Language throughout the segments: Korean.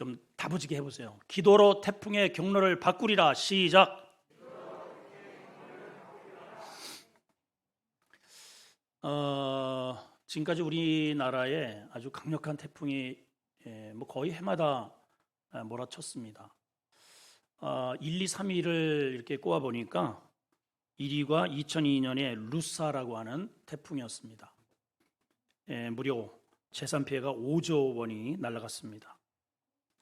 좀 다부지게 해보세요. 기도로 태풍의 경로를 바꾸리라. 시작. 지금까지 우리나라에 아주 강력한 태풍이 뭐 거의 해마다 몰아쳤습니다. 1, 2, 3위를 이렇게 꼽아 보니까 1위가 2002년에 루사라고 하는 태풍이었습니다. 무려 재산 피해가 5조 원이 날아갔습니다.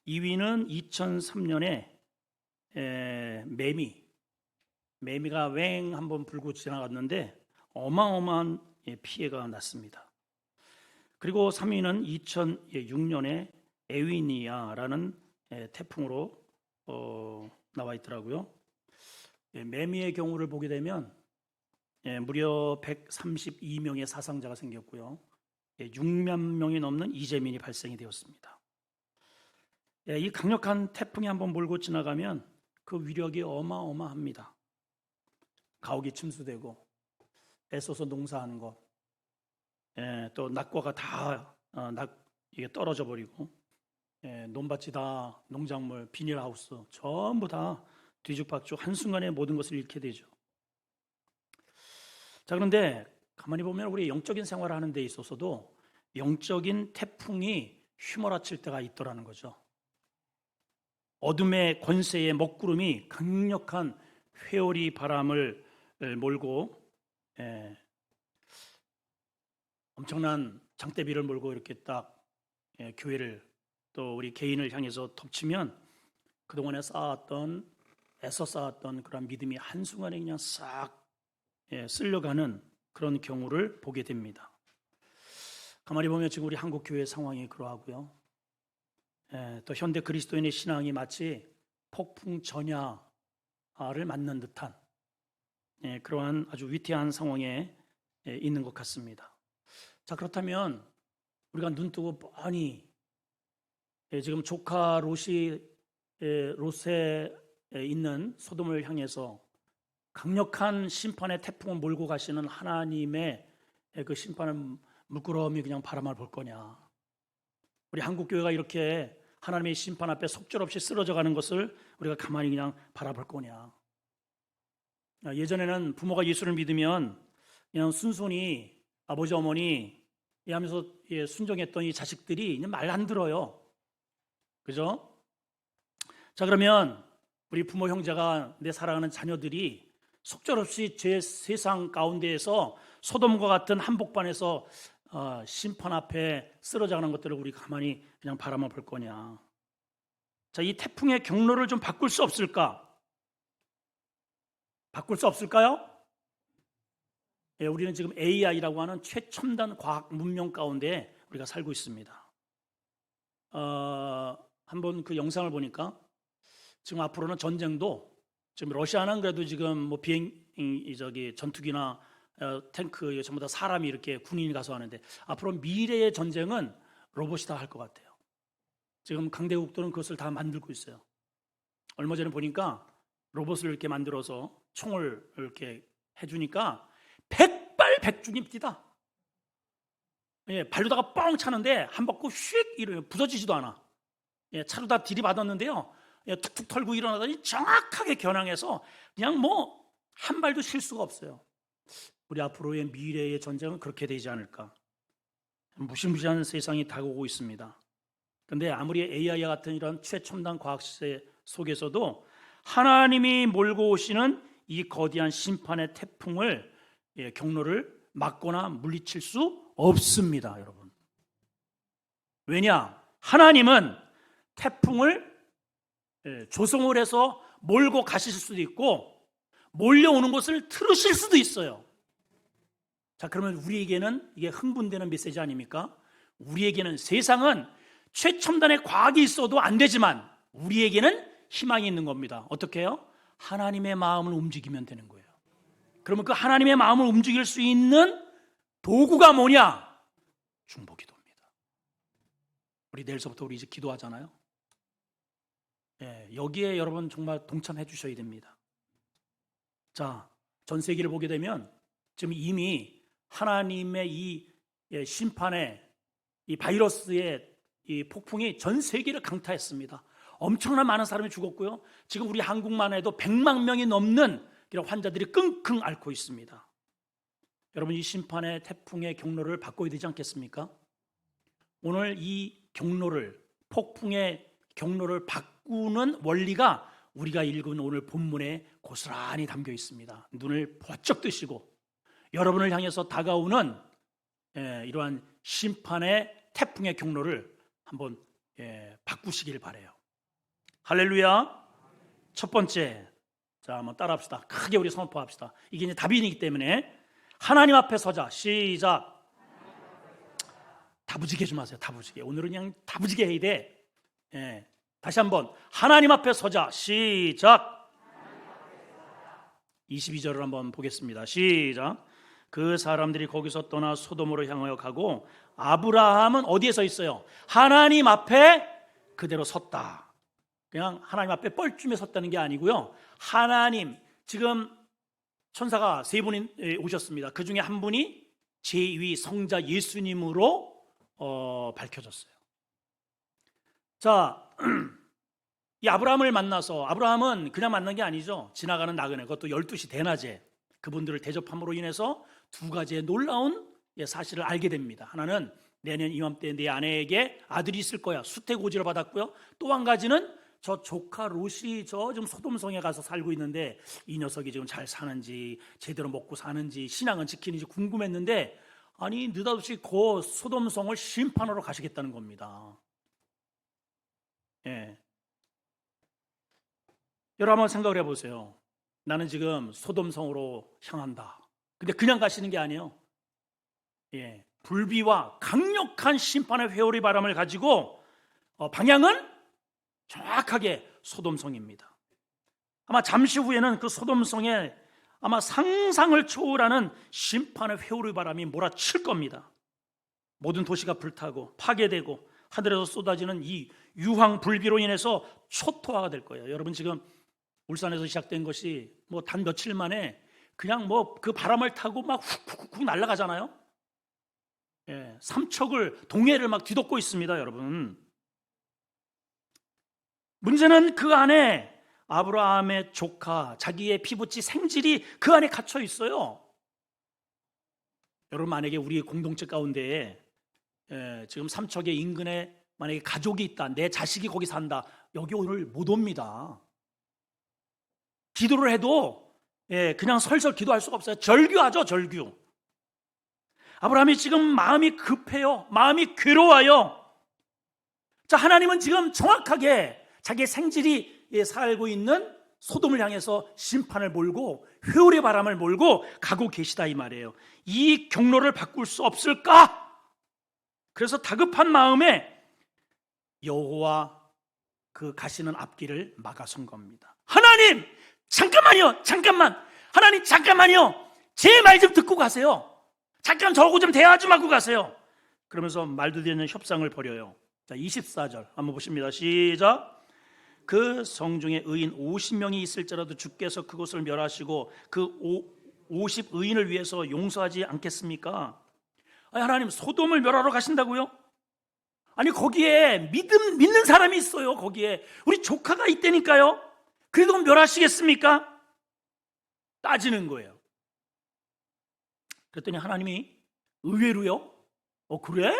2위는 2003년에 매미가 웽 한번 불고 지나갔는데 어마어마한 피해가 났습니다. 그리고 3위는 2006년에 에위니아라는 태풍으로 나와 있더라고요. 매미의 경우를 보게 되면 무려 132명의 사상자가 생겼고요. 6만 명이 넘는 이재민이 발생이 되었습니다. 이 강력한 태풍이 한번 몰고 지나가면 그 위력이 어마어마합니다. 가옥이 침수되고 애써서 농사하는 것, 또 낙과가 다 이게 떨어져 버리고, 논밭이 다 농작물, 비닐하우스 전부 다 뒤죽박죽 한순간에 모든 것을 잃게 되죠. 자, 그런데 가만히 보면 우리 영적인 생활을 하는 데 있어서도 영적인 태풍이 휘몰아칠 때가 있더라는 거죠. 어둠의 권세의 먹구름이 강력한 회오리 바람을 몰고 엄청난 장대비를 몰고 이렇게 딱 교회를 또 우리 개인을 향해서 덮치면 그동안에 애써 쌓았던 그런 믿음이 한순간에 그냥 싹 쓸려가는 그런 경우를 보게 됩니다. 가만히 보면 지금 우리 한국 교회 상황이 그러하고요. 또 현대 그리스도인의 신앙이 마치 폭풍 전야를 맞는 듯한 그러한 아주 위태한 상황에 있는 것 같습니다. 자, 그렇다면 우리가 눈 뜨고 뻔히 지금 조카 롯에 있는 소돔을 향해서 강력한 심판의 태풍을 몰고 가시는 하나님의 그 심판을 물끄러미 그냥 바라만 볼 거냐? 우리 한국 교회가 이렇게 하나님의 심판 앞에 속절없이 쓰러져 가는 것을 우리가 가만히 그냥 바라볼 거냐? 예전에는 부모가 예수를 믿으면 그냥 순순히 아버지 어머니 하면서 순종했던 이 자식들이 이제 말 안 들어요. 그죠? 자, 그러면 우리 부모 형제가 내 사랑하는 자녀들이 속절없이 제 세상 가운데에서 소돔과 같은 한복판에서 심판 앞에 쓰러져가는 것들을 우리 가만히 그냥 바라만 볼 거냐? 자, 이 태풍의 경로를 좀 바꿀 수 없을까? 바꿀 수 없을까요? 우리는 지금 AI라고 하는 최첨단 과학 문명 가운데 우리가 살고 있습니다. 한번 그 영상을 보니까 지금 앞으로는 전쟁도 지금 러시아는 그래도 지금 뭐 전투기나 탱크 전부 다 사람이 이렇게 군인이 가서 하는데 앞으로 미래의 전쟁은 로봇이 다 할 것 같아요. 지금 강대국들은 그것을 다 만들고 있어요. 얼마 전에 보니까 로봇을 이렇게 만들어서 총을 이렇게 해주니까 백발백중이 뛰다. 발로다가 뻥 차는데 한 바퀴 휙 이러면 부서지지도 않아. 차로 다 들이받았는데요. 툭툭 털고 일어나더니 정확하게 겨냥해서 그냥 뭐 한 발도 실수가 없어요. 우리 앞으로의 미래의 전쟁은 그렇게 되지 않을까. 무시무시한 세상이 다가오고 있습니다. 그런데 아무리 AI와 같은 이런 최첨단 과학시대 속에서도 하나님이 몰고 오시는 이 거대한 심판의 태풍을 경로를 막거나 물리칠 수 없습니다, 여러분. 왜냐? 하나님은 태풍을 조성을 해서 몰고 가실 수도 있고 몰려오는 것을 틀으실 수도 있어요. 자, 그러면 우리에게는 이게 흥분되는 메시지 아닙니까? 우리에게는 세상은 최첨단의 과학이 있어도 안 되지만 우리에게는 희망이 있는 겁니다. 어떻게 해요? 하나님의 마음을 움직이면 되는 거예요. 그러면 그 하나님의 마음을 움직일 수 있는 도구가 뭐냐? 중보기도입니다. 우리 내일서부터 우리 이제 기도하잖아요. 여기에 여러분 정말 동참해 주셔야 됩니다. 자, 전 세계를 보게 되면 지금 이미 하나님의 이 심판의 이 바이러스의 이 폭풍이 전 세계를 강타했습니다. 엄청난 많은 사람이 죽었고요. 지금 우리 한국만 해도 100만 명이 넘는 이런 환자들이 끙끙 앓고 있습니다. 여러분, 이 심판의 태풍의 경로를 바꿔야 되지 않겠습니까? 오늘 이 경로를, 폭풍의 경로를 바꾸는 원리가 우리가 읽은 오늘 본문에 고스란히 담겨 있습니다. 눈을 번쩍 뜨시고 여러분을 향해서 다가오는 이러한 심판의 태풍의 경로를 한번 바꾸시길 바라요. 할렐루야. 첫 번째, 자, 한번 따라합시다. 크게 우리 선포합시다. 이게 이제 답이기 때문에 하나님 앞에 서자. 시작. 다부지게 좀 하세요. 다부지게. 오늘은 그냥 다부지게 해야 돼. 다시 한번 하나님 앞에 서자. 시작. 22절을 한번 보겠습니다. 시작. 그 사람들이 거기서 떠나 소돔으로 향하여 가고 아브라함은 어디에 서 있어요? 하나님 앞에 그대로 섰다. 그냥 하나님 앞에 뻘쭘해 섰다는 게 아니고요. 하나님, 지금 천사가 세 분이 오셨습니다. 그 중에 한 분이 제2위 성자 예수님으로 밝혀졌어요. 자, 이 아브라함을 만나서, 아브라함은 그냥 만난 게 아니죠. 지나가는 나그네, 그것도 12시 대낮에 그분들을 대접함으로 인해서 두 가지의 놀라운 사실을 알게 됩니다. 하나는 내년 이맘때 내 아내에게 아들이 있을 거야, 수태고지를 받았고요. 또 한 가지는 저 조카 롯이 지금 소돔성에 가서 살고 있는데 이 녀석이 지금 잘 사는지, 제대로 먹고 사는지, 신앙은 지키는지 궁금했는데, 아니 느닷없이 그 소돔성을 심판하러 가시겠다는 겁니다. 여러분 한번 생각을 해보세요. 나는 지금 소돔성으로 향한다. 근데 그냥 가시는 게 아니에요. 불비와 강력한 심판의 회오리 바람을 가지고 방향은 정확하게 소돔성입니다. 아마 잠시 후에는 그 소돔성에 아마 상상을 초월하는 심판의 회오리 바람이 몰아칠 겁니다. 모든 도시가 불타고 파괴되고 하늘에서 쏟아지는 이 유황 불비로 인해서 초토화가 될 거예요. 여러분, 지금 울산에서 시작된 것이 뭐 단 며칠 만에 그냥 뭐 그 바람을 타고 막 훅훅훅 날아가잖아요. 삼척을, 동해를 막 뒤덮고 있습니다, 여러분. 문제는 그 안에 아브라함의 조카, 자기의 피부치 생질이 그 안에 갇혀 있어요. 여러분, 만약에 우리 공동체 가운데에 지금 삼척의 인근에 만약에 가족이 있다, 내 자식이 거기 산다, 여기 오늘 못 옵니다. 기도를 해도 그냥 설설 기도할 수가 없어요. 절규하죠, 절규. 아브라함이 지금 마음이 급해요. 마음이 괴로워요. 자, 하나님은 지금 정확하게 자기의 생질이 살고 있는 소돔을 향해서 심판을 몰고 회오리 바람을 몰고 가고 계시다, 이 말이에요. 이 경로를 바꿀 수 없을까? 그래서 다급한 마음에 여호와 그 가시는 앞길을 막아선 겁니다. 하나님, 잠깐만요. 하나님, 잠깐만요. 제 말 좀 듣고 가세요. 잠깐 저하고 좀 대화 좀 하고 가세요. 그러면서 말도 되는 협상을 벌여요. 자, 24절 한번 보십니다. 시작. 그 성중에 의인 50명이 있을지라도 주께서 그곳을 멸하시고 그 50 의인을 위해서 용서하지 않겠습니까? 아니, 하나님, 소돔을 멸하러 가신다고요? 아니, 거기에 믿는 사람이 있어요. 거기에 우리 조카가 있다니까요. 그래도 멸하시겠습니까? 따지는 거예요. 그랬더니 하나님이 의외로요? 그래?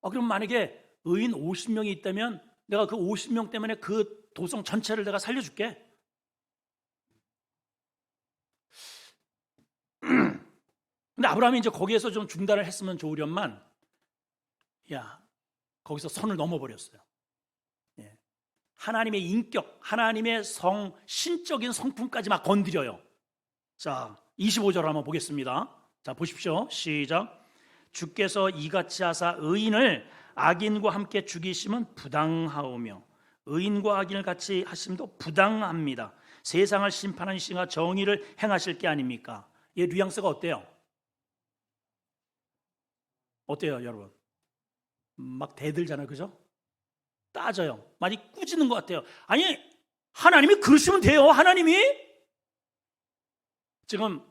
그럼 만약에 의인 50명이 있다면 내가 그 50명 때문에 그 도성 전체를 내가 살려줄게. 근데 아브라함이 이제 거기에서 좀 중단을 했으면 좋으련만, 거기서 선을 넘어버렸어요. 하나님의 인격, 하나님의 신적인 성품까지 막 건드려요. 자, 25절 한번 보겠습니다. 자, 보십시오. 시작. 주께서 이같이 하사 의인을 악인과 함께 죽이심은 부당하오며 의인과 악인을 같이 하심도 부당합니다. 세상을 심판하는 신과 정의를 행하실 게 아닙니까? 이 뉘앙스가 어때요? 어때요, 여러분? 막 대들잖아요, 그죠? 따져요. 많이 꾸짖는 것 같아요. 아니, 하나님이 그러시면 돼요. 하나님이 지금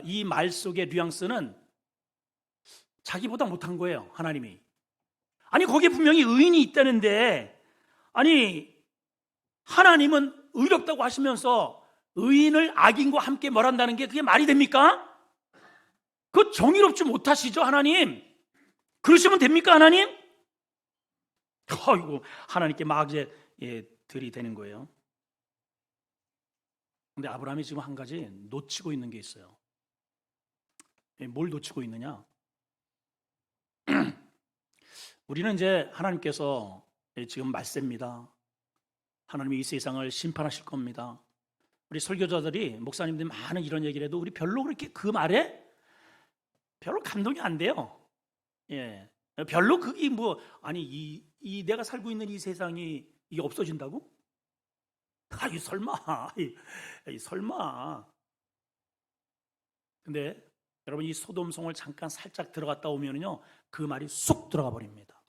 이 말 속의 뉘앙스는 자기보다 못한 거예요. 하나님이 아니 거기에 분명히 의인이 있다는데, 아니 하나님은 의롭다고 하시면서 의인을 악인과 함께 멸한다는 게 그게 말이 됩니까? 그거 정의롭지 못하시죠 하나님? 그러시면 됩니까 하나님? 아이고, 하나님께 막 이제 들이대는 거예요. 근데 아브라함이 지금 한 가지 놓치고 있는 게 있어요. 뭘 놓치고 있느냐? 우리는 이제 하나님께서 지금 말세입니다. 하나님이 이 세상을 심판하실 겁니다. 우리 설교자들이, 목사님들이 많은 이런 얘기를 해도 우리 별로 그렇게 그 말에 별로 감동이 안 돼요. 예, 별로 그게 뭐, 아니 이 내가 살고 있는 이 세상이 이게 없어진다고? 아이 설마, 이 설마. 근데 여러분 이 소돔성을 잠깐 살짝 들어갔다 오면은요 그 말이 쑥 들어가 버립니다.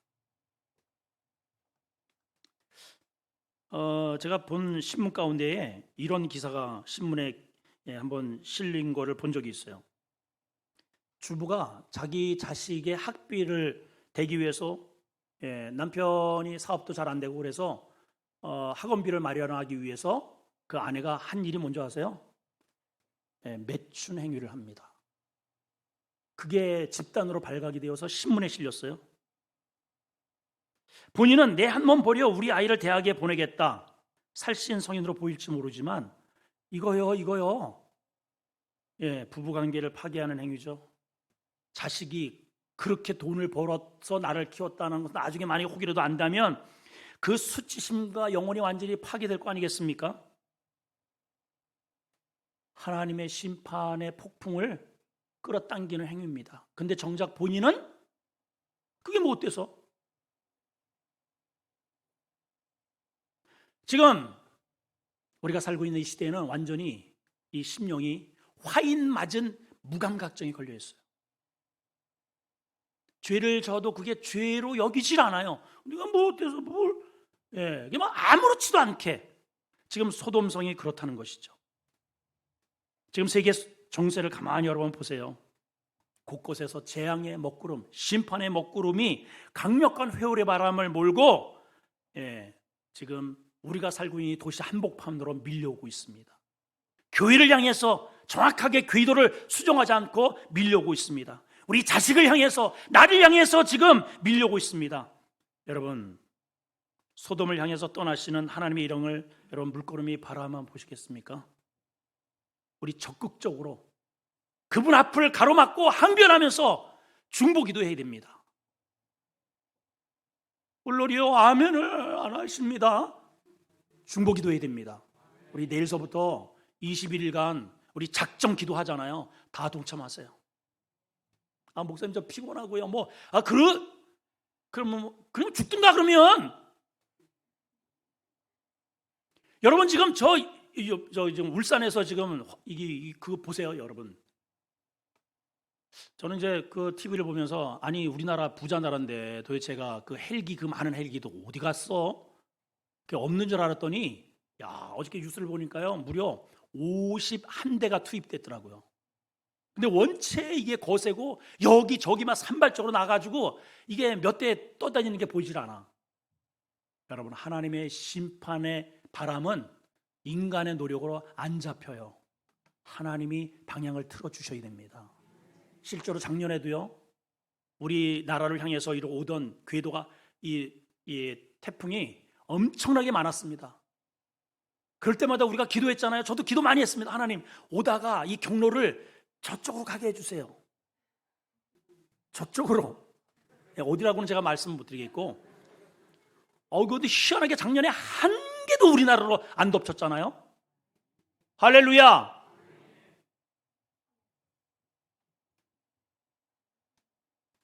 제가 본 신문 가운데에 이런 기사가 신문에 한번 실린 거를 본 적이 있어요. 주부가 자기 자식의 학비를 대기 위해서 남편이 사업도 잘 안 되고 그래서 학원비를 마련하기 위해서 그 아내가 한 일이 뭔지 아세요? 매춘 행위를 합니다. 그게 집단으로 발각이 되어서 신문에 실렸어요. 본인은 내 한 몸 버려 우리 아이를 대학에 보내겠다. 살신 성인으로 보일지 모르지만 이거요. 부부관계를 파괴하는 행위죠. 자식이 그렇게 돈을 벌어서 나를 키웠다는 것을 나중에 만약에 혹이라도 안다면 그 수치심과 영혼이 완전히 파괴될 거 아니겠습니까? 하나님의 심판의 폭풍을 끌어당기는 행위입니다. 근데 정작 본인은 그게 뭐 어때서? 지금 우리가 살고 있는 이 시대에는 완전히 이 심령이 화인 맞은 무감각증에 걸려 있어요. 죄를 져도 그게 죄로 여기질 않아요. 우리가 뭐 어때서 이게 막 아무렇지도 않게 지금 소돔성이 그렇다는 것이죠. 지금 세계 정세를 가만히 여러분 보세요. 곳곳에서 재앙의 먹구름, 심판의 먹구름이 강력한 회오리 바람을 몰고 지금 우리가 살고 있는 도시 한복판으로 밀려오고 있습니다. 교회를 향해서 정확하게 궤도를 수정하지 않고 밀려오고 있습니다. 우리 자식을 향해서, 나를 향해서 지금 밀려오고 있습니다. 여러분, 소돔을 향해서 떠나시는 하나님의 일행을 여러분 물끄러미 바라만 보시겠습니까? 우리 적극적으로 그분 앞을 가로막고 항변하면서 중보기도 해야 됩니다. 물론이요, 아멘을 안 하십니다. 중보기도 해야 됩니다. 우리 내일서부터 21일간 우리 작정 기도하잖아요. 다 동참하세요. 목사님 저 피곤하고요. 그러면 죽든가 그러면. 여러분 지금 저 지금 울산에서 지금 그거 보세요, 여러분. 저는 이제 그 TV를 보면서 아니 우리나라 부자 나라인데 도대체가 그 헬기, 그 많은 헬기도 어디 갔어? 그게 없는 줄 알았더니 어저께 뉴스를 보니까요 무려 51대가 투입됐더라고요. 근데 원체 이게 거세고 여기저기만 산발적으로 나가지고 이게 몇 대 떠다니는 게 보이질 않아. 여러분, 하나님의 심판의 바람은 인간의 노력으로 안 잡혀요. 하나님이 방향을 틀어주셔야 됩니다. 실제로 작년에도요 우리나라를 향해서 오던 궤도가 이 태풍이 엄청나게 많았습니다. 그럴 때마다 우리가 기도했잖아요. 저도 기도 많이 했습니다. 하나님, 오다가 이 경로를 저쪽으로 가게 해주세요. 저쪽으로. 어디라고는 제가 말씀 못 드리겠고, 그것도 희한하게 작년에 한 개도 우리나라로 안 덮쳤잖아요. 할렐루야.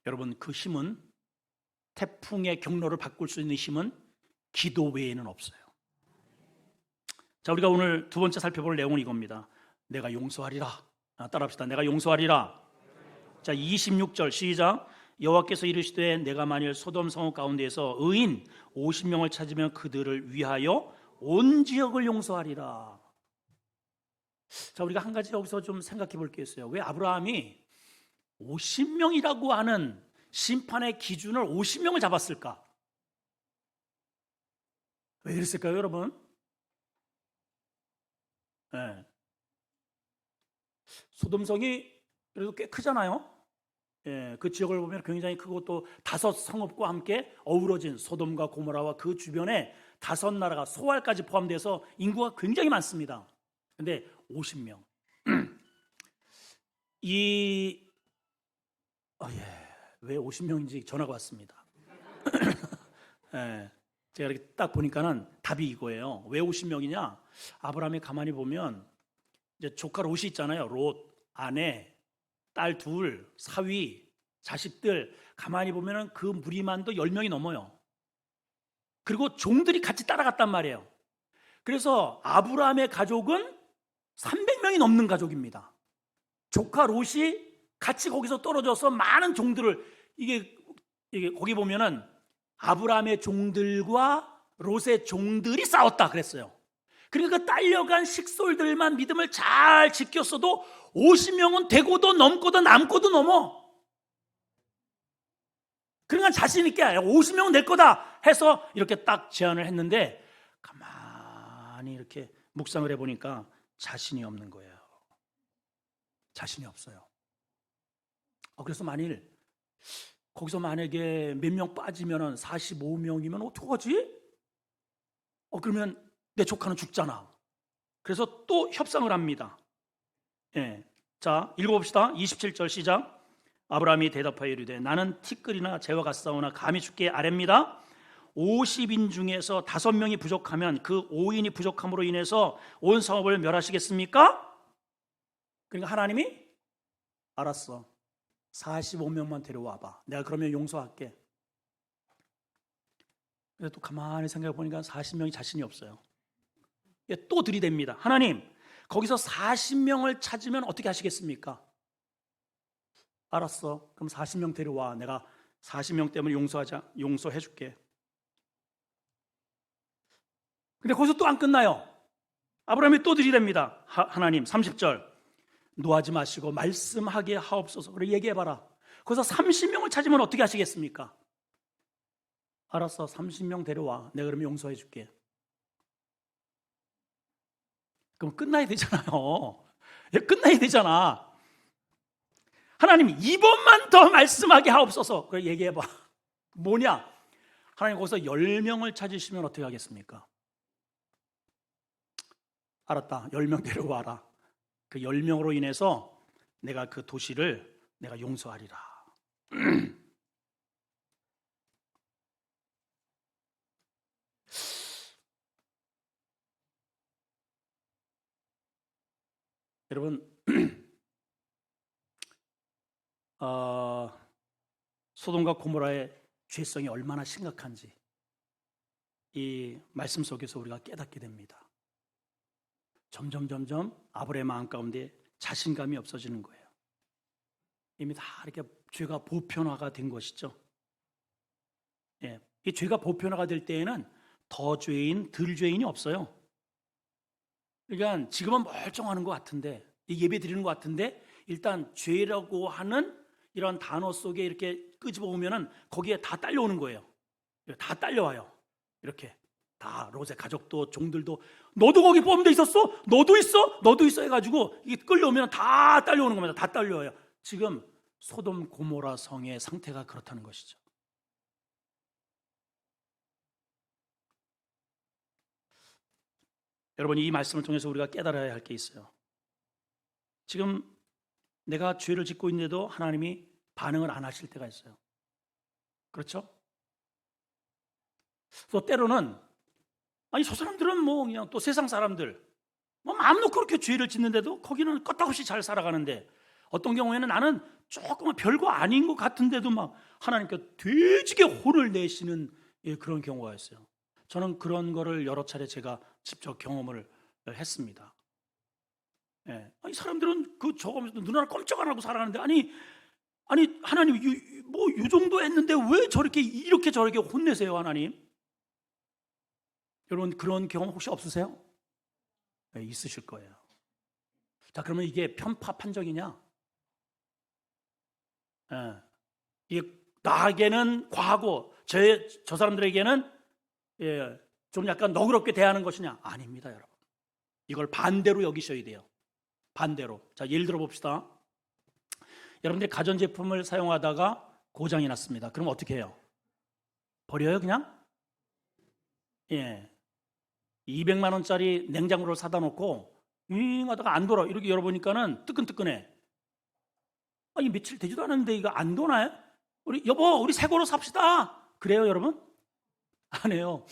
여러분, 그 힘은, 태풍의 경로를 바꿀 수 있는 힘은 기도 외에는 없어요. 자, 우리가 오늘 두 번째 살펴볼 내용은 이겁니다. 내가 용서하리라. 따라합시다. 내가 용서하리라. 자, 26절 시작. 여호와께서 이르시되 내가 만일 소돔 성읍 가운데에서 의인 50명을 찾으면 그들을 위하여 온 지역을 용서하리라. 자, 우리가 한 가지 여기서 좀 생각해 볼 게 있어요. 왜 아브라함이 50명이라고 하는 심판의 기준을 50명을 잡았을까? 왜 그랬을까요, 여러분? 예. 소돔성이 그래도 꽤 크잖아요. 예, 그 지역을 보면 굉장히 크고 또 5성읍과 함께 어우러진 소돔과 고모라와 그 주변에 5나라가 소알까지 포함돼서 인구가 굉장히 많습니다. 근데 50명. 왜 50명인지 전화가 왔습니다. 예, 제가 이렇게 딱 보니까는 답이 이거예요. 왜 50명이냐? 아브라함이 가만히 보면 이제 조카 롯이 있잖아요. 롯, 아내, 딸 둘, 사위, 자식들 가만히 보면은 그 무리만도 10명이 넘어요. 그리고 종들이 같이 따라갔단 말이에요. 그래서 아브라함의 가족은 300명이 넘는 가족입니다. 조카 롯이 같이 거기서 떨어져서 많은 종들을 이게 거기 보면은 아브라함의 종들과 롯의 종들이 싸웠다 그랬어요. 그러니까 그 딸려간 식솔들만 믿음을 잘 지켰어도 50명은 되고도 넘고도 남고도 넘어. 그러니까 자신 있게 50명은 낼 거다 해서 이렇게 딱 제안을 했는데 가만히 이렇게 묵상을 해보니까 자신이 없는 거예요. 자신이 없어요. 그래서 거기서 만약에 몇 명 빠지면 45명이면 어떡하지? 그러면 내 조카는 죽잖아. 그래서 또 협상을 합니다. 예. 자, 읽어봅시다. 27절 시작. 아브라함이 대답하여 이르되 나는 티끌이나 재와 같사오나 감히 주께 아뢰입니다. 50인 중에서 5명이 부족하면 그 5인이 부족함으로 인해서 온 성읍을 멸하시겠습니까? 그러니까 하나님이 알았어. 45명만 데려와봐. 내가 그러면 용서할게. 근데 또 가만히 생각해 보니까 40명이 자신이 없어요. 또 들이댑니다. 하나님, 거기서 40명을 찾으면 어떻게 하시겠습니까? 알았어. 그럼 40명 데려와. 내가 40명 때문에 용서해 줄게. 근데 거기서 또 안 끝나요. 아브라함이 또 들이댑니다. 하나님, 30절. 노하지 마시고 말씀하게 하옵소서. 그래 얘기해봐라. 거기서 30명을 찾으면 어떻게 하시겠습니까? 알았어. 30명 데려와. 내가 그러면 용서해 줄게. 그럼 끝나야 되잖아요. 끝나야 되잖아. 하나님, 이번만 더 말씀하게 하옵소서. 그래 얘기해봐. 뭐냐? 하나님 거기서 10명을 찾으시면 어떻게 하겠습니까? 알았다. 10명 데려와라. 그 10명으로 인해서 내가 그 도시를 내가 용서하리라. 여러분, 소돔과 고모라의 죄성이 얼마나 심각한지 이 말씀 속에서 우리가 깨닫게 됩니다. 점점 아브라함의 마음 가운데 자신감이 없어지는 거예요. 이미 다 이렇게 죄가 보편화가 된 것이죠. 예, 이 죄가 보편화가 될 때에는 더 죄인, 덜 죄인이 없어요. 그러니까 지금은 멀쩡하는 것 같은데, 예배 드리는 것 같은데, 일단 죄라고 하는 이런 단어 속에 이렇게 끄집어 보면은 거기에 다 딸려오는 거예요. 다 딸려와요. 이렇게 다 롯의 가족도 종들도 너도 거기 포함되어 있었어? 너도 있어? 너도 있어? 해가지고 이게 끌려오면 다 딸려오는 겁니다. 다 딸려와요. 지금 소돔 고모라 성의 상태가 그렇다는 것이죠. 여러분, 이 말씀을 통해서 우리가 깨달아야 할 게 있어요. 지금 내가 죄를 짓고 있는데도 하나님이 반응을 안 하실 때가 있어요. 그렇죠? 또 때로는 저 사람들은 뭐 그냥 또 세상 사람들 마음 놓고 그렇게 죄를 짓는데도 거기는 끄떡없이 잘 살아가는데, 어떤 경우에는 나는 조금만 별거 아닌 것 같은데도 막 하나님께 되지게 혼을 내시는 그런 경우가 있어요. 저는 그런 거를 여러 차례 제가 직접 경험을 했습니다. 예. 이 사람들은 저거 눈 하나 꼼짝 안 하고 살아가는데 아니 하나님 이 정도 했는데 왜 이렇게 저렇게 혼내세요, 하나님? 여러분, 그런 경험 혹시 없으세요? 네, 있으실 거예요. 자, 그러면 이게 편파 판정이냐? 예. 이게 나에게는 과하고 저 사람들에게는 좀 약간 너그럽게 대하는 것이냐? 아닙니다, 여러분. 이걸 반대로 여기셔야 돼요. 반대로. 자, 예를 들어 봅시다. 여러분들이 가전제품을 사용하다가 고장이 났습니다. 그럼 어떻게 해요? 버려요, 그냥? 200만 원짜리 냉장고를 사다 놓고 윙 하다가 안 돌아. 이렇게 열어보니까는 뜨끈뜨끈해. 이 며칠 되지도 않았는데 이거 안 도나요? 여보, 우리 새 거로 삽시다. 그래요, 여러분? 안 해요.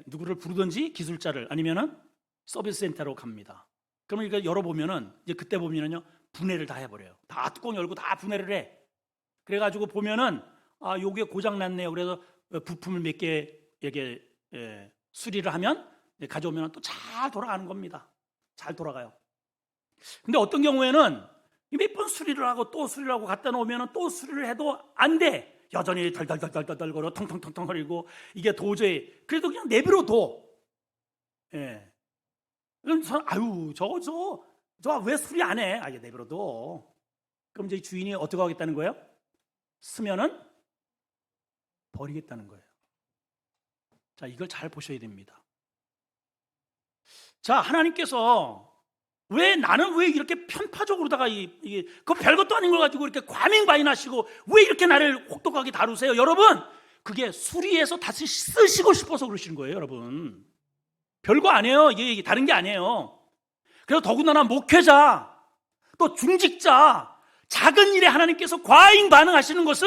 누구를 부르든지 기술자를, 아니면은 서비스 센터로 갑니다. 그러면 이거 열어보면은 이제 그때 보면은요, 분해를 다 해버려요. 다 뚜껑 열고 다 분해를 해. 그래가지고 보면은 요게 고장 났네요. 그래서 부품을 몇 개 이렇게 수리를 하면 가져오면 또 잘 돌아가는 겁니다. 잘 돌아가요. 근데 어떤 경우에는 몇 번 수리를 하고 또 수리를 하고 갖다 놓으면 또 수리를 해도 안 돼. 여전히 덜덜덜덜덜 거려 텅텅텅텅 거리고 이게 도저히, 그래도 그냥 내버려둬. 아유 저 왜 수리 안 해? 이게 내버려둬. 그럼 이제 주인이 어떻게 하겠다는 거예요? 쓰면은 버리겠다는 거예요. 자, 이걸 잘 보셔야 됩니다. 자, 하나님께서 나는 왜 이렇게 편파적으로다가 그 별것도 아닌 걸 가지고 이렇게 과민과인하시고 왜 이렇게 나를 혹독하게 다루세요? 여러분, 그게 수리해서 다시 쓰시고 싶어서 그러시는 거예요, 여러분. 별거 아니에요. 이게 다른 게 아니에요. 그래서 더군다나 목회자, 또 중직자, 작은 일에 하나님께서 과잉 반응하시는 것은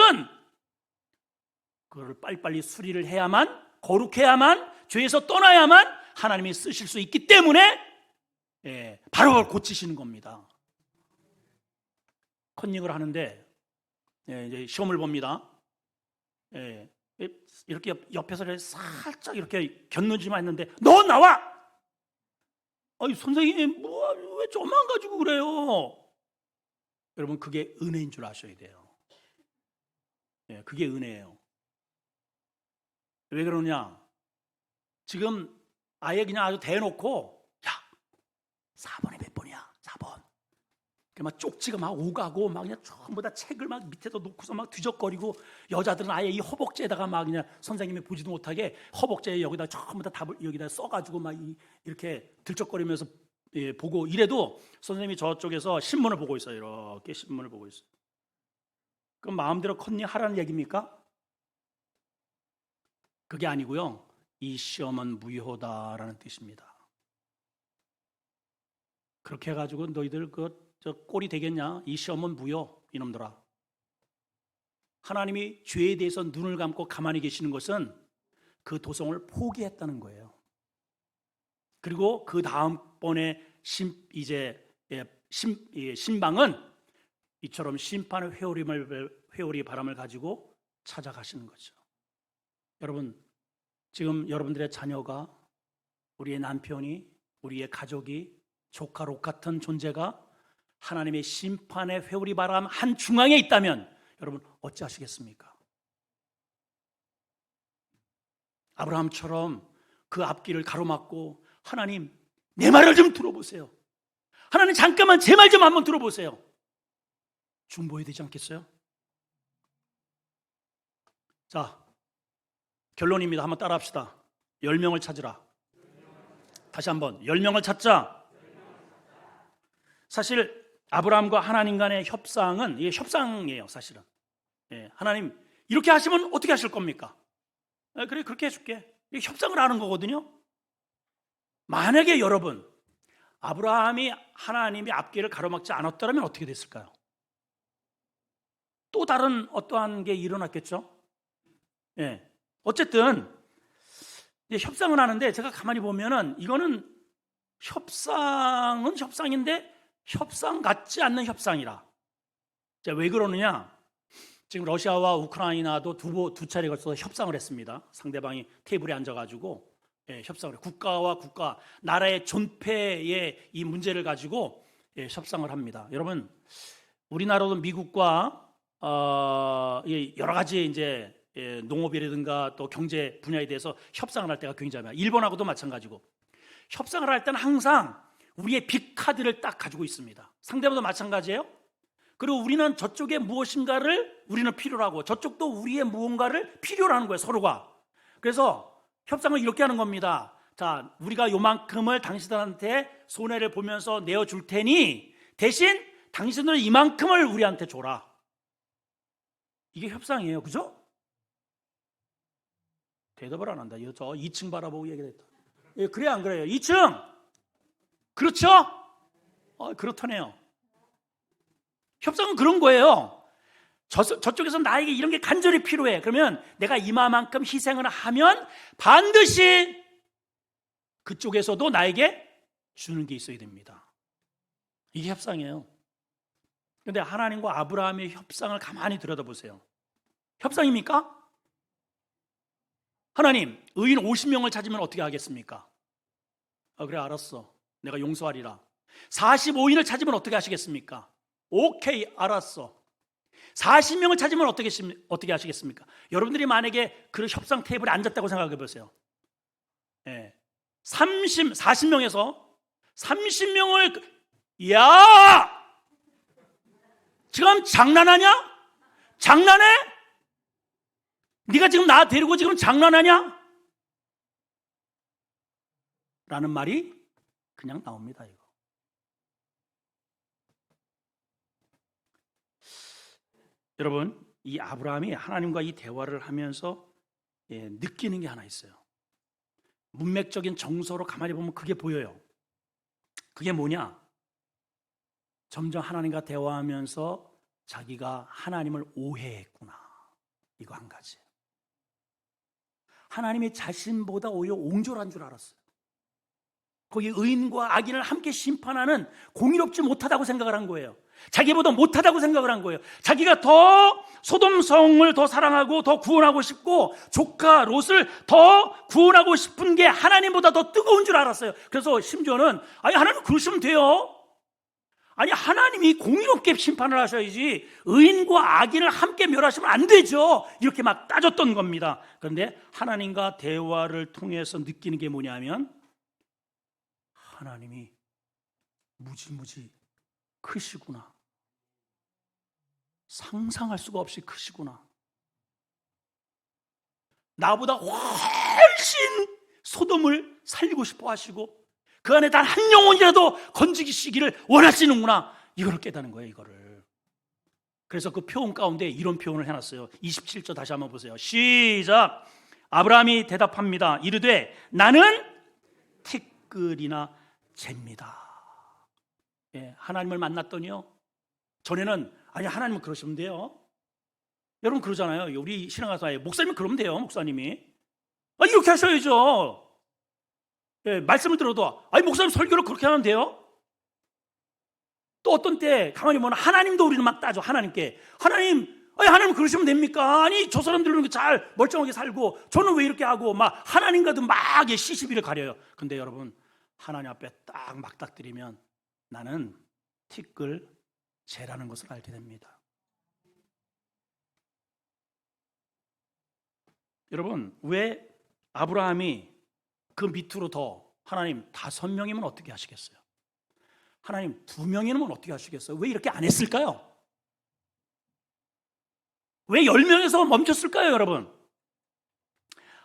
그걸 빨리빨리 수리를 해야만, 거룩해야만, 죄에서 떠나야만 하나님이 쓰실 수 있기 때문에 바로 고치시는 겁니다. 컨닝을 하는데 이제 시험을 봅니다. 이렇게 옆에서 살짝 이렇게 곁눈질만 했는데 너 나와! 선생님 왜 저만 가지고 그래요? 여러분, 그게 은혜인 줄 아셔야 돼요. 그게 은혜예요. 왜 그러냐? 지금 아예 그냥 아주 대놓고 4번이 몇 번이야? 4번. 막 쪽지가 막 오가고 막 그냥 전부 다 책을 막 밑에다 놓고서 막 뒤적거리고, 여자들은 아예 이 허벅지에다가 막 그냥 선생님이 보지도 못하게 허벅지에 여기다 전부 다 답을 여기다 써가지고 막 이렇게 들적거리면서 보고 이래도 선생님이 저쪽에서 신문을 보고 있어요. 이렇게 신문을 보고 있어요. 그럼 마음대로 컨닝하라는 얘기입니까? 그게 아니고요. 이 시험은 무효다라는 뜻입니다. 그렇게 해가지고 너희들 저 꼴이 되겠냐? 이 시험은 무효, 이놈들아. 하나님이 죄에 대해서 눈을 감고 가만히 계시는 것은 그 도성을 포기했다는 거예요. 그리고 그 다음번에 신방은 이처럼 심판의 회오리 바람을 가지고 찾아가시는 거죠. 여러분, 지금 여러분들의 자녀가, 우리의 남편이, 우리의 가족이, 조카, 록 같은 존재가 하나님의 심판의 회오리 바람 한 중앙에 있다면 여러분 어찌하시겠습니까? 아브라함처럼 그 앞길을 가로막고 하나님, 내 말을 좀 들어보세요. 하나님, 잠깐만 제 말 좀 한번 들어보세요. 중보해야 되지 않겠어요? 자, 결론입니다. 한번 따라합시다. 10명을 찾으라. 다시 한번 10명을 찾자. 사실 아브라함과 하나님 간의 협상은 이게 협상이에요, 사실은. 하나님, 이렇게 하시면 어떻게 하실 겁니까? 그래, 그렇게 해줄게. 이게 협상을 하는 거거든요. 만약에 여러분, 아브라함이 하나님의 앞길을 가로막지 않았더라면 어떻게 됐을까요? 또 다른 어떠한 게 일어났겠죠? 어쨌든 협상을 하는데 제가 가만히 보면은 이거는 협상은 협상인데 협상 같지 않는 협상이라. 자, 왜 그러느냐? 지금 러시아와 우크라이나도 두 차례 걸쳐서 협상을 했습니다. 상대방이 테이블에 앉아가지고 협상을 해요. 국가와 국가, 나라의 존폐의 이 문제를 가지고 협상을 합니다. 여러분, 우리나라도 미국과 여러 가지 이제 농업이라든가 또 경제 분야에 대해서 협상을 할 때가 굉장히 많아요. 일본하고도 마찬가지고. 협상을 할 때는 항상 우리의 빅 카드를 딱 가지고 있습니다. 상대방도 마찬가지예요. 그리고 우리는 저쪽에 무엇인가를 우리는 필요로 하고 저쪽도 우리의 무언가를 필요로 하는 거예요, 서로가. 그래서 협상을 이렇게 하는 겁니다. 자, 우리가 요만큼을 당신들한테 손해를 보면서 내어줄 테니 대신 당신들은 이만큼을 우리한테 줘라. 이게 협상이에요, 그죠? 대답을 안 한다. 저 2층 바라보고 얘기했다. 예, 그래 안 그래요? 2층! 그렇죠? 그렇다네요. 협상은 그런 거예요. 저쪽에서 나에게 이런 게 간절히 필요해. 그러면 내가 이만큼 희생을 하면 반드시 그쪽에서도 나에게 주는 게 있어야 됩니다. 이게 협상이에요. 그런데 하나님과 아브라함의 협상을 가만히 들여다보세요. 협상입니까? 하나님, 의인 50명을 찾으면 어떻게 하겠습니까? 그래, 알았어. 내가 용서하리라. 45인을 찾으면 어떻게 하시겠습니까? 오케이, 알았어. 40명을 찾으면 어떻게 하시겠습니까? 여러분들이 만약에 그 협상 테이블에 앉았다고 생각해 보세요. 40명에서 30명을, 야! 지금 장난하냐? 장난해? 네가 지금 나 데리고 지금 장난하냐? 라는 말이 그냥 나옵니다, 이거. 여러분, 이 아브라함이 하나님과 이 대화를 하면서 느끼는 게 하나 있어요. 문맥적인 정서로 가만히 보면 그게 보여요. 그게 뭐냐? 점점 하나님과 대화하면서 자기가 하나님을 오해했구나. 이거 한 가지예요. 하나님이 자신보다 오히려 옹졸한 줄 알았어요. 거기 의인과 악인을 함께 심판하는 공의롭지 못하다고 생각을 한 거예요. 자기보다 못하다고 생각을 한 거예요. 자기가 더 소돔성을 더 사랑하고 더 구원하고 싶고 조카 롯을 더 구원하고 싶은 게 하나님보다 더 뜨거운 줄 알았어요. 그래서 심지어는 아니 하나님 그러시면 돼요. 아니 하나님이 공의롭게 심판을 하셔야지 의인과 악인을 함께 멸하시면 안 되죠. 이렇게 막 따졌던 겁니다. 그런데 하나님과 대화를 통해서 느끼는 게 뭐냐면 하나님이 무지무지 크시구나. 상상할 수가 없이 크시구나. 나보다 훨씬 소돔을 살리고 싶어 하시고 그 안에 단 한 영혼이라도 건지시기를 원하시는구나. 이거를 깨닫는 거예요, 이거를. 그래서 그 표현 가운데 이런 표현을 해놨어요. 27절 다시 한번 보세요. 시작. 아브라함이 대답합니다. 이르되 나는 티끌이나 잽니다. 하나님을 만났더니요. 전에는 아니 하나님은 그러시면 돼요. 여러분 그러잖아요. 우리 신앙가사에 목사님은 그러면 돼요. 목사님이 이렇게 하셔야죠. 말씀을 들어도 아니 목사님 설교를 그렇게 하면 돼요. 또 어떤 때 가만히 보면 하나님도 우리는 막 따져. 하나님께 하나님 그러시면 됩니까? 아니 저 사람들은 이렇게 잘 멀쩡하게 살고 저는 왜 이렇게 하고 막 하나님과도 막 시시비를 가려요. 근데 여러분 하나님 앞에 딱 막닥뜨리면 나는 티끌 재라는 것을 알게 됩니다. 여러분 왜 아브라함이 그 밑으로 더 하나님 5명이면 어떻게 하시겠어요? 하나님 2명이면 어떻게 하시겠어요? 왜 이렇게 안 했을까요? 왜 10명에서 멈췄을까요, 여러분?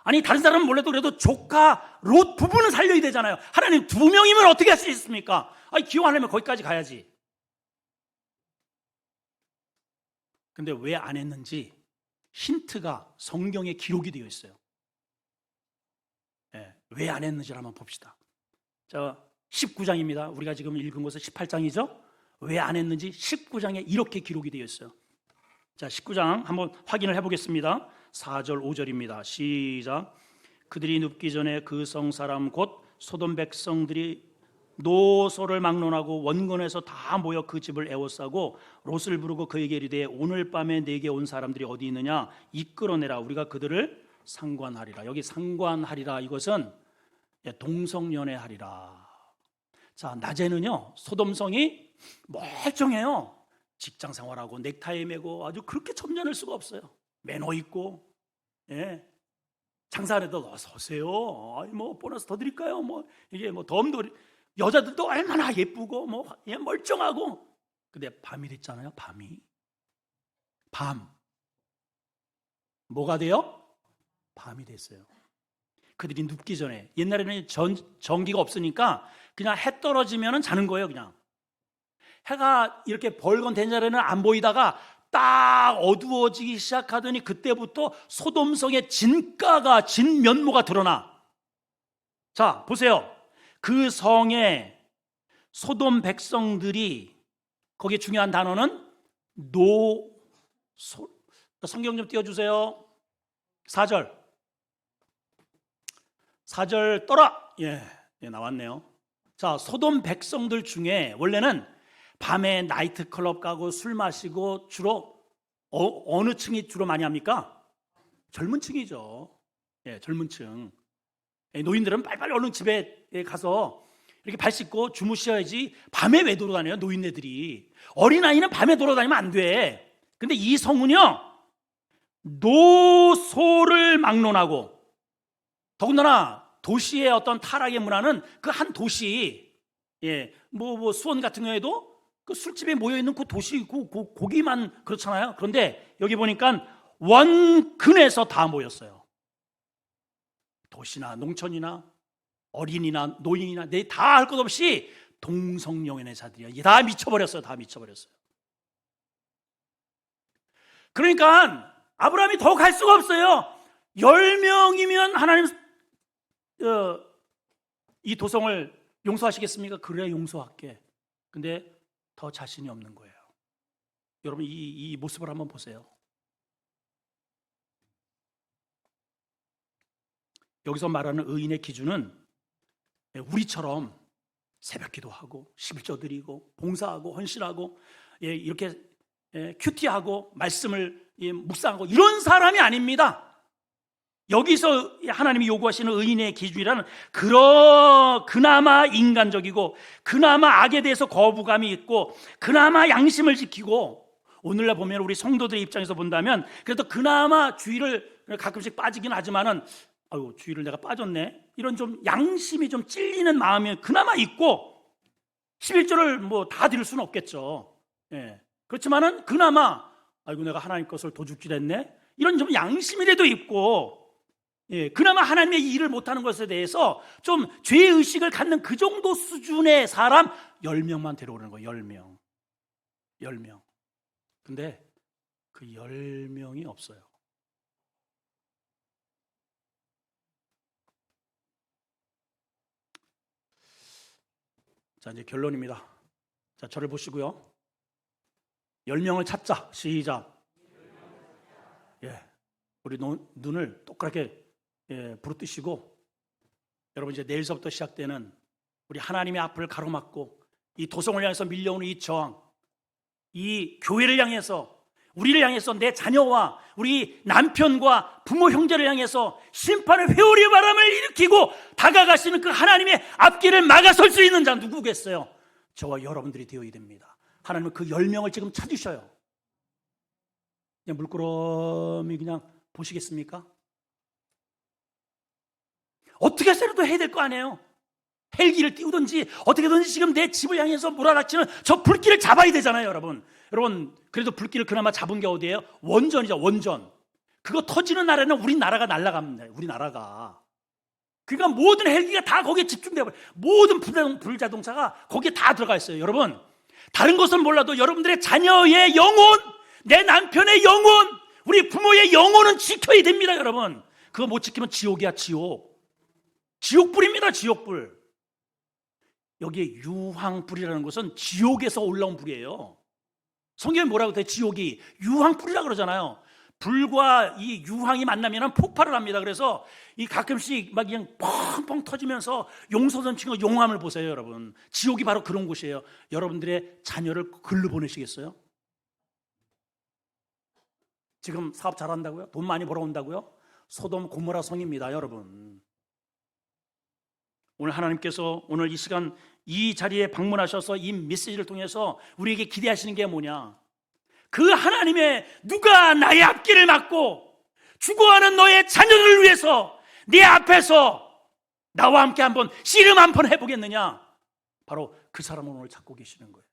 아니 다른 사람은 몰라도 그래도 조카 롯 부부는 살려야 되잖아요. 하나님 2명이면 어떻게 할 수 있습니까? 아니 기왕 하려면 거기까지 가야지. 근데 왜 안 했는지 힌트가 성경에 기록이 되어 있어요. 왜 안 했는지를 한번 봅시다. 자, 19장입니다. 우리가 지금 읽은 것은 18장이죠. 왜 안 했는지 19장에 이렇게 기록이 되어 있어요. 자, 19장 한번 확인을 해보겠습니다. 4절 5절입니다. 시작. 그들이 눕기 전에 그 성 사람 곧 소돔 백성들이 노소를 막론하고 원근에서 다 모여 그 집을 에워싸고 롯을 부르고 그에게 이르되 오늘 밤에 내게 온 사람들이 어디 있느냐 이끌어내라 우리가 그들을 상관하리라. 여기 상관하리라 이것은 동성연애하리라. 자, 낮에는요 소돔성이 멀쩡해요. 직장 생활하고 넥타이 매고 아주 그렇게 점잖을 수가 없어요. 매너 있고 장사하려도 어서 오세요. 뭐 보너스 더 드릴까요? 뭐 이게 뭐 덤도 여자들도 얼마나 예쁘고 뭐 멀쩡하고 근데 밤이 됐잖아요. 밤. 뭐가 돼요? 밤이 됐어요. 그들이 눕기 전에, 옛날에는 전기가 없으니까 그냥 해 떨어지면 자는 거예요. 그냥 해가 이렇게 벌건 된 자리는 안 보이다가 딱 어두워지기 시작하더니 그때부터 소돔성의 진면모가 드러나. 자, 보세요. 그 성에 소돔 백성들이, 거기에 중요한 단어는 성경 좀 띄워주세요. 4절 떠라. 예, 나왔네요. 자, 소돔 백성들 중에 원래는 밤에 나이트클럽 가고 술 마시고 주로 어느 층이 주로 많이 합니까? 젊은 층이죠. 예, 젊은 층. 노인들은 빨리빨리 얼른 집에 가서 이렇게 발 씻고 주무셔야지. 밤에 왜 돌아다녀요? 노인네들이. 어린아이는 밤에 돌아다니면 안 돼. 근데 이 성은요, 노소를 막론하고, 더군다나 도시의 어떤 타락의 문화는 그 한 도시, 수원 같은 경우에도 그 술집에 모여있는 그 도시, 고기만 그렇잖아요. 그런데 여기 보니까 원근에서 다 모였어요. 도시나 농촌이나 어린이나 노인이나 다 할 것 없이 동성영연의 자들이야. 다 미쳐버렸어요. 그러니까 아브라함이 더 갈 수가 없어요. 10명이면 하나님 이 도성을 용서하시겠습니까? 그래, 용서할게. 근데 더 자신이 없는 거예요. 여러분, 이 모습을 한번 보세요. 여기서 말하는 의인의 기준은 우리처럼 새벽 기도하고 11조 드리고 봉사하고 헌신하고 이렇게 큐티하고 말씀을 묵상하고 이런 사람이 아닙니다. 여기서 하나님이 요구하시는 의인의 기준이라는 그나마 인간적이고 그나마 악에 대해서 거부감이 있고 그나마 양심을 지키고, 오늘날 보면 우리 성도들의 입장에서 본다면 그래도 그나마 주의를 가끔씩 빠지긴 하지만은 아유, 주의를 내가 빠졌네, 이런 좀 양심이 좀 찔리는 마음이 그나마 있고, 11조를 뭐 다 드릴 수는 없겠죠. 그렇지만은 그나마 아이고 내가 하나님 것을 도둑질했네, 이런 좀 양심이라도 있고, 그나마 하나님의 일을 못하는 것에 대해서 좀 죄의식을 갖는 그 정도 수준의 사람 10명만 데려오는 거예요. 10명. 근데 그 10명이 없어요. 자, 이제 결론입니다. 자, 저를 보시고요. 10명을 찾자. 시작. 우리 눈을 똑같게 부르뜨시고, 여러분 이제 내일서부터 시작되는 우리 하나님의 앞을 가로막고 이 도성을 향해서 밀려오는 이 저항, 이 교회를 향해서, 우리를 향해서, 내 자녀와 우리 남편과 부모 형제를 향해서 심판의 회오리 바람을 일으키고 다가가시는 그 하나님의 앞길을 막아설 수 있는 자 누구겠어요? 저와 여러분들이 되어야 됩니다. 하나님은 그 10명을 지금 찾으셔요. 그냥 물끄러미 그냥 보시겠습니까? 어떻게 해서라도 해야 될 거 아니에요. 헬기를 띄우든지 어떻게든지 지금 내 집을 향해서 몰아닥치는 저 불길을 잡아야 되잖아요. 여러분 그래도 불길을 그나마 잡은 게 어디예요? 원전이죠. 원전. 그거 터지는 날에는 우리나라가 날아갑니다. 우리나라가. 그러니까 모든 헬기가 다 거기에 집중되어 버려요. 모든 불자동차가 거기에 다 들어가 있어요. 여러분, 다른 것은 몰라도 여러분들의 자녀의 영혼, 내 남편의 영혼, 우리 부모의 영혼은 지켜야 됩니다. 여러분, 그거 못 지키면 지옥이야. 지옥불입니다. 지옥불. 여기에 유황불이라는 것은 지옥에서 올라온 불이에요. 성경에 뭐라고 돼? 지옥이 유황불이라고 그러잖아요. 불과 이 유황이 만나면 폭발을 합니다. 그래서 이 가끔씩 막 그냥 펑펑 터지면서 용서전 친구 용암을 보세요. 여러분, 지옥이 바로 그런 곳이에요. 여러분들의 자녀를 글로 보내시겠어요? 지금 사업 잘한다고요? 돈 많이 벌어온다고요? 소돔 고모라 성입니다. 여러분, 오늘 하나님께서 오늘 이 시간 이 자리에 방문하셔서 이 메시지를 통해서 우리에게 기대하시는 게 뭐냐? 그 하나님의 누가 나의 앞길을 막고 죽어가는 너의 자녀를 위해서 네 앞에서 나와 함께 한번 씨름 한번 해보겠느냐? 바로 그 사람을 오늘 찾고 계시는 거예요.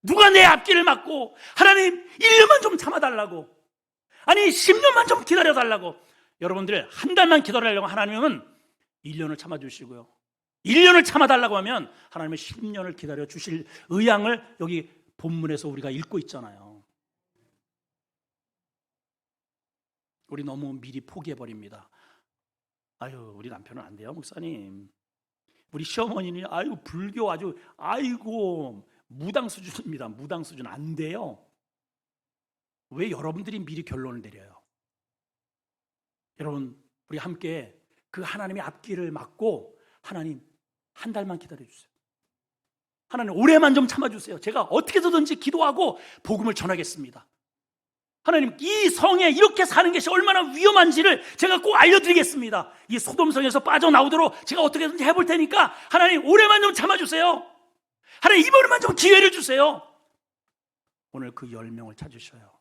누가 내 앞길을 막고, 하나님 1년만 좀 참아달라고, 아니 10년만 좀 기다려달라고. 여러분들 한 달만 기다리려고 하나님은 1년을 참아주시고요, 1년을 참아달라고 하면 하나님은 10년을 기다려 주실 의향을 여기 본문에서 우리가 읽고 있잖아요. 우리 너무 미리 포기해버립니다. 아유, 우리 남편은 안 돼요, 목사님. 우리 시어머니는 아유, 불교 아주 아이고 무당 수준입니다. 무당 수준 안 돼요. 왜 여러분들이 미리 결론을 내려요? 여러분, 우리 함께 그 하나님의 앞길을 막고, 하나님 한 달만 기다려주세요. 하나님 올해만 좀 참아주세요. 제가 어떻게 해서든지 기도하고 복음을 전하겠습니다. 하나님 이 성에 이렇게 사는 것이 얼마나 위험한지를 제가 꼭 알려드리겠습니다. 이 소돔성에서 빠져나오도록 제가 어떻게든지 해볼 테니까 하나님 올해만 좀 참아주세요. 하나님 이번에만 좀 기회를 주세요. 오늘 그 10명을 찾으셔요.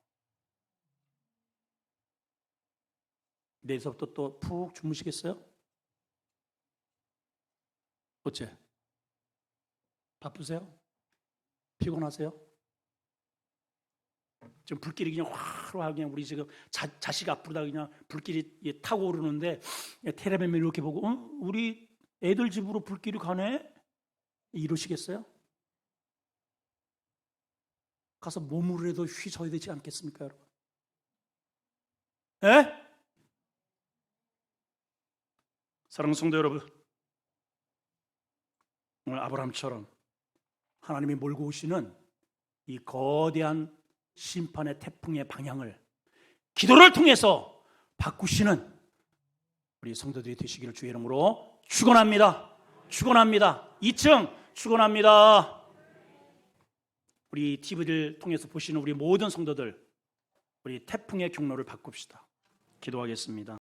내일서부터 또 푹 주무시겠어요? 어째? 바쁘세요? 피곤하세요? 지금 불길이 그냥 화로하게 그냥 우리 지금 자식 앞으로다 그냥 불길이 타고 오르는데 텔레비전 이렇게 보고 우리 애들 집으로 불길이 가네? 이러시겠어요? 가서 몸으로라도 휘저어야 되지 않겠습니까, 여러분? 예? 사랑하는 성도 여러분, 오늘 아브라함처럼 하나님이 몰고 오시는 이 거대한 심판의 태풍의 방향을 기도를 통해서 바꾸시는 우리 성도들이 되시기를 주의 이름으로 축원합니다. 축원합니다. 2층 축원합니다. 우리 TV를 통해서 보시는 우리 모든 성도들, 우리 태풍의 경로를 바꿉시다. 기도하겠습니다.